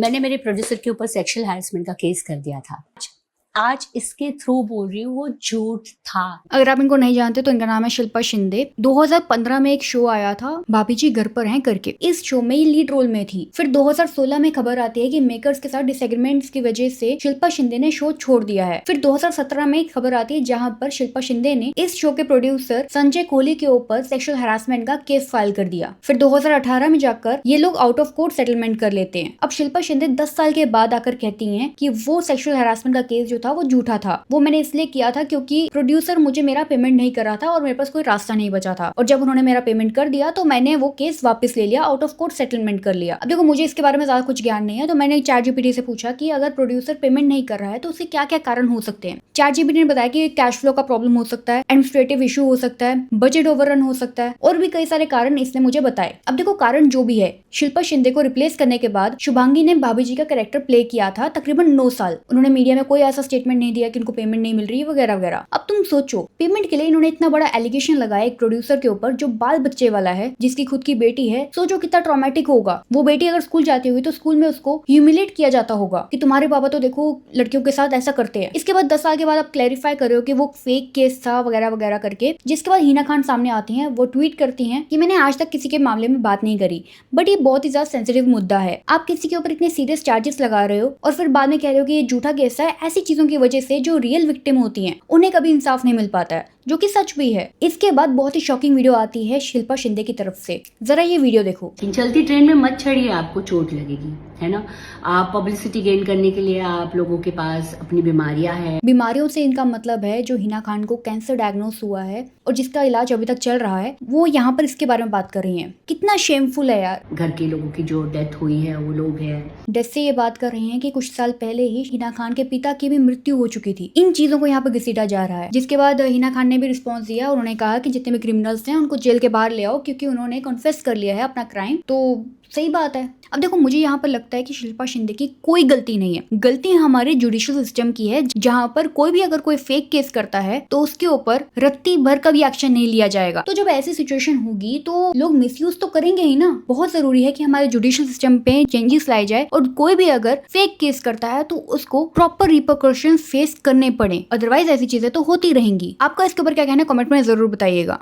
मैंने मेरे प्रोड्यूसर के ऊपर सेक्सुअल हैरेसमेंट का केस कर दिया था। आज इसके थ्रू बोल रही हूँ, वो झूठ था। अगर आप इनको नहीं जानते तो इनका नाम है शिल्पा शिंदे। 2015 में एक शो आया था भाभी जी घर पर हैं करके। इस शो में ये लीड रोल में थी। फिर 2016 में खबर आती है कि मेकर्स के साथ डिसएग्रीमेंट्स की वजह से शिल्पा शिंदे ने शो छोड़ दिया है। फिर 2017 में एक खबर आती है जहाँ पर शिल्पा शिंदे ने इस शो के प्रोड्यूसर संजय कोहली के ऊपर सेक्सुअल हैरासमेंट का केस फाइल कर दिया। फिर 2018 में जाकर ये लोग आउट ऑफ कोर्ट सेटलमेंट कर लेते हैं। अब शिल्पा शिंदे 10 साल के बाद आकर कहती है कि वो सेक्सुअल हैरासमेंट का केस जो था वो झूठा था। वो मैंने इसलिए किया था क्योंकि प्रोड्यूसर मुझे मेरा पेमेंट नहीं कर रहा था और मेरे पास कोई रास्ता नहीं बचा था। और जब उन्होंने मेरा पेमेंट कर दिया तो मैंने वो केस वापस ले लिया, आउट ऑफ कोर्ट सेटलमेंट कर लिया। अब देखो, मुझे इसके बारे में ज्यादा कुछ ज्ञान नहीं है, तो मैंने ChatGPT से पूछा कि अगर प्रोड्यूसर पेमेंट नहीं कर रहा है तो उसके क्या क्या कारण हो सकते हैं। ChatGPT ने बताया कि कैश फ्लो का प्रॉब्लम हो सकता है, एडमिनिस्ट्रेटिव इशू हो सकता है, बजट ओवररन हो सकता है और भी कई सारे कारण इसने मुझे बताए। अब देखो, कारण जो भी है, शिल्पा शिंदे को रिप्लेस करने के बाद शुभांगी ने भाभी जी का कैरेक्टर प्ले किया था तकरीबन 9 साल। उन्होंने मीडिया में कोई ऐसा स्टेटमेंट नहीं दिया कि उनको पेमेंट नहीं मिल रही है वगैरह वगैरह। अब तुम सोचो, पेमेंट के लिए इन्होंने इतना बड़ा एलिगेशन लगाया एक प्रोड्यूसर के ऊपर जो बाल बच्चे वाला है, जिसकी खुद की बेटी है। सोचो कितना ट्रॉमेटिक होगा। वो बेटी अगर स्कूल जाती हुई तो स्कूल में उसको ह्यूमिलेट किया जाता होगा कि तुम्हारे पापा तो देखो लड़कियों के साथ ऐसा करते हैं। इसके बाद 10 साल के बाद आप क्लैरिफाई कर रहे हो कि वो फेक केस था वगैरह वगैरह करके। जिसके बाद हिना खान सामने आती हैं, वो ट्वीट करती हैं कि मैंने आज तक किसी के मामले में बात नहीं करी, बट ये बहुत ही ज्यादा सेंसिटिव मुद्दा है। आप किसी के ऊपर इतने सीरियस चार्जेस लगा रहे हो और फिर बाद में कह रहे हो कि ये झूठा केस है। ऐसी चीजों की वजह से जो रियल विक्टिम होती हैं उन्हें कभी इंसाफ नहीं मिल पाता है, जो कि सच भी है। इसके बाद बहुत ही शॉकिंग वीडियो आती है शिल्पा शिंदे की तरफ से। जरा ये वीडियो देखो। चलती ट्रेन में मत चढ़िए, आपको चोट लगेगी, है ना। आप पब्लिसिटी गेन करने के लिए आप लोगों के पास अपनी बीमारियां हैं। बीमारियों से इनका मतलब है जो हिना खान को कैंसर डायग्नोस हुआ है और जिसका इलाज अभी तक चल रहा है, वो यहाँ पर इसके बारे में बात कर रही हैं। कितना शेमफुल है यार। घर के लोगों की जो डेथ हुई है वो लोग हैं। डेथ से ये बात कर रही हैं कि कुछ साल पहले ही हिना खान के पिता की भी मृत्यु हो चुकी थी। इन चीजों को यहाँ पर घसीटा जा रहा है। जिसके बाद हिना खान ने भी रिस्पॉन्स दिया। उन्होंने कहा कि जितने भी क्रिमिनल्स हैं उनको जेल के बाहर ले आओ, क्योंकि उन्होंने कन्फेस कर लिया है अपना क्राइम। तो सही बात है। अब देखो, मुझे यहाँ पर लगता है कि शिल्पा शिंदे की कोई गलती नहीं है। गलती हमारे जुडिशियल सिस्टम की है, जहाँ पर कोई भी अगर कोई फेक केस करता है तो उसके ऊपर रत्ती भर का भी एक्शन नहीं लिया जाएगा। तो जब ऐसी सिचुएशन होगी तो लोग मिसयूज तो करेंगे ही ना। बहुत जरूरी है कि हमारे जुडिशियल सिस्टम पे चेंजेस लाए जाए और कोई भी अगर फेक केस करता है तो उसको प्रॉपर रिपरकशन फेस करने पड़े। अदरवाइज ऐसी चीजें तो होती रहेंगी। आपका इसके ऊपर क्या कहना है, कमेंट में जरूर बताइएगा।